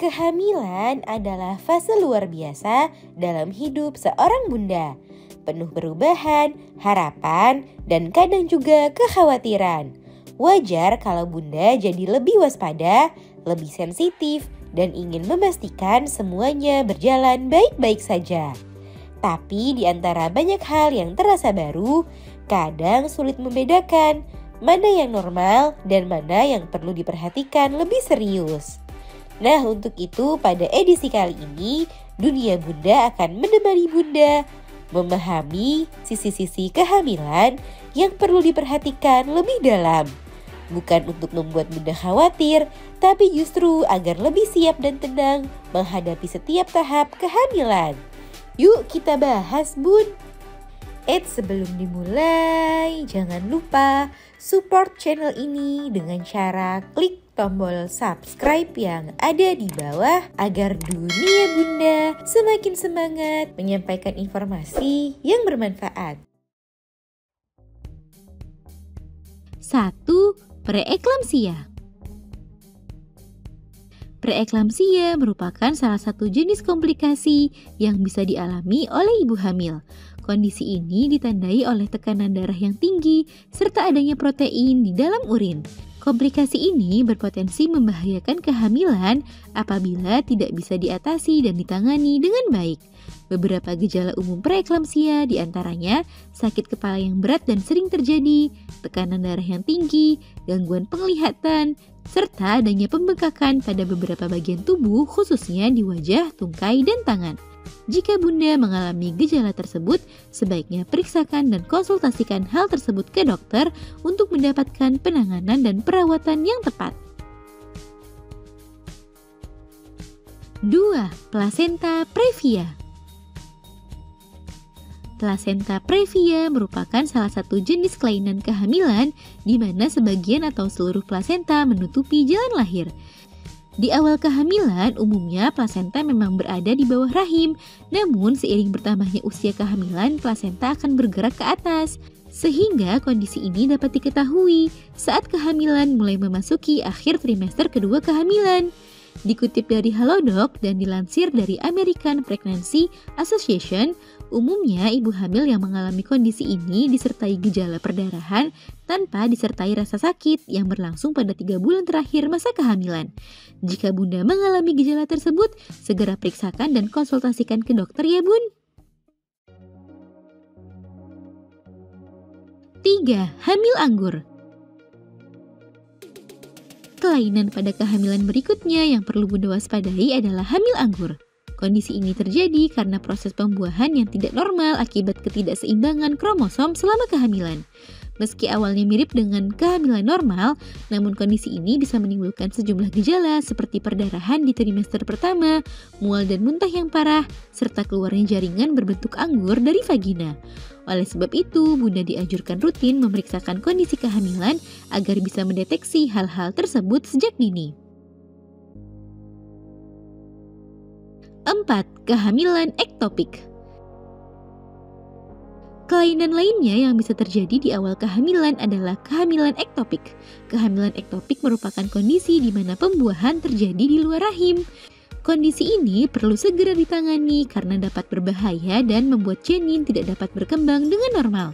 Kehamilan adalah fase luar biasa dalam hidup seorang bunda, penuh perubahan, harapan, dan kadang juga kekhawatiran. Wajar kalau bunda jadi lebih waspada, lebih sensitif, dan ingin memastikan semuanya berjalan baik-baik saja. Tapi di antara banyak hal yang terasa baru, kadang sulit membedakan mana yang normal dan mana yang perlu diperhatikan lebih serius. Nah, untuk itu pada edisi kali ini, Dunia Bunda akan menemani Bunda memahami sisi-sisi kehamilan yang perlu diperhatikan lebih dalam. Bukan untuk membuat Bunda khawatir, tapi justru agar lebih siap dan tenang menghadapi setiap tahap kehamilan. Yuk kita bahas, Bun! Sebelum dimulai, jangan lupa support channel ini dengan cara klik tombol subscribe yang ada di bawah agar Dunia Bunda semakin semangat menyampaikan informasi yang bermanfaat. 1. Preeklamsia. Preeklamsia merupakan salah satu jenis komplikasi yang bisa dialami oleh ibu hamil. Kondisi ini ditandai oleh tekanan darah yang tinggi serta adanya protein di dalam urin. Komplikasi ini berpotensi membahayakan kehamilan apabila tidak bisa diatasi dan ditangani dengan baik. Beberapa gejala umum preeklamsia diantaranya sakit kepala yang berat dan sering terjadi, tekanan darah yang tinggi, gangguan penglihatan, serta adanya pembengkakan pada beberapa bagian tubuh khususnya di wajah, tungkai, dan tangan. Jika Bunda mengalami gejala tersebut, sebaiknya periksakan dan konsultasikan hal tersebut ke dokter untuk mendapatkan penanganan dan perawatan yang tepat. 2. Plasenta previa. Plasenta previa merupakan salah satu jenis kelainan kehamilan di mana sebagian atau seluruh plasenta menutupi jalan lahir. Di awal kehamilan, umumnya plasenta memang berada di bawah rahim, namun seiring bertambahnya usia kehamilan, plasenta akan bergerak ke atas. Sehingga kondisi ini dapat diketahui saat kehamilan mulai memasuki akhir trimester kedua kehamilan. Dikutip dari Halodoc dan dilansir dari American Pregnancy Association, umumnya ibu hamil yang mengalami kondisi ini disertai gejala perdarahan tanpa disertai rasa sakit yang berlangsung pada 3 bulan terakhir masa kehamilan. Jika Bunda mengalami gejala tersebut, segera periksakan dan konsultasikan ke dokter ya Bun. 3. Hamil anggur. Kelainan pada kehamilan berikutnya yang perlu Bunda waspadai adalah hamil anggur. Kondisi ini terjadi karena proses pembuahan yang tidak normal akibat ketidakseimbangan kromosom selama kehamilan. Meski awalnya mirip dengan kehamilan normal, namun kondisi ini bisa menimbulkan sejumlah gejala seperti perdarahan di trimester pertama, mual dan muntah yang parah, serta keluarnya jaringan berbentuk anggur dari vagina. Oleh sebab itu, Bunda dianjurkan rutin memeriksakan kondisi kehamilan agar bisa mendeteksi hal-hal tersebut sejak dini. 4. Kehamilan ektopik. Kelainan lainnya yang bisa terjadi di awal kehamilan adalah kehamilan ektopik. Kehamilan ektopik merupakan kondisi di mana pembuahan terjadi di luar rahim. Kondisi ini perlu segera ditangani karena dapat berbahaya dan membuat janin tidak dapat berkembang dengan normal.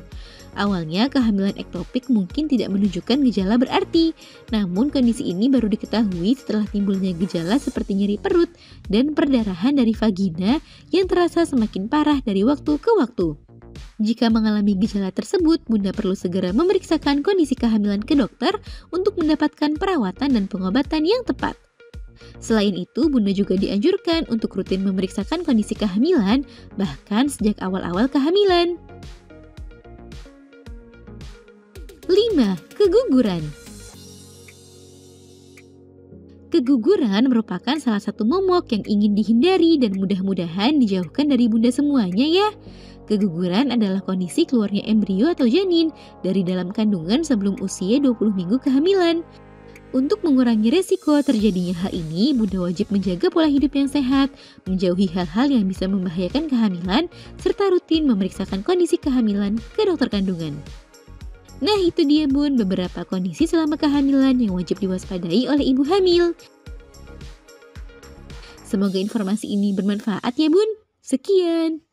Awalnya kehamilan ektopik mungkin tidak menunjukkan gejala berarti, namun kondisi ini baru diketahui setelah timbulnya gejala seperti nyeri perut dan perdarahan dari vagina yang terasa semakin parah dari waktu ke waktu. Jika mengalami gejala tersebut, Bunda perlu segera memeriksakan kondisi kehamilan ke dokter untuk mendapatkan perawatan dan pengobatan yang tepat. Selain itu, Bunda juga dianjurkan untuk rutin memeriksakan kondisi kehamilan, bahkan sejak awal-awal kehamilan. 5. Keguguran. Keguguran merupakan salah satu momok yang ingin dihindari dan mudah-mudahan dijauhkan dari Bunda semuanya ya. Keguguran adalah kondisi keluarnya embrio atau janin dari dalam kandungan sebelum usia 20 minggu kehamilan. Untuk mengurangi resiko terjadinya hal ini, Bunda wajib menjaga pola hidup yang sehat, menjauhi hal-hal yang bisa membahayakan kehamilan, serta rutin memeriksakan kondisi kehamilan ke dokter kandungan. Nah itu dia Bun, beberapa kondisi selama kehamilan yang wajib diwaspadai oleh ibu hamil. Semoga informasi ini bermanfaat ya Bun. Sekian.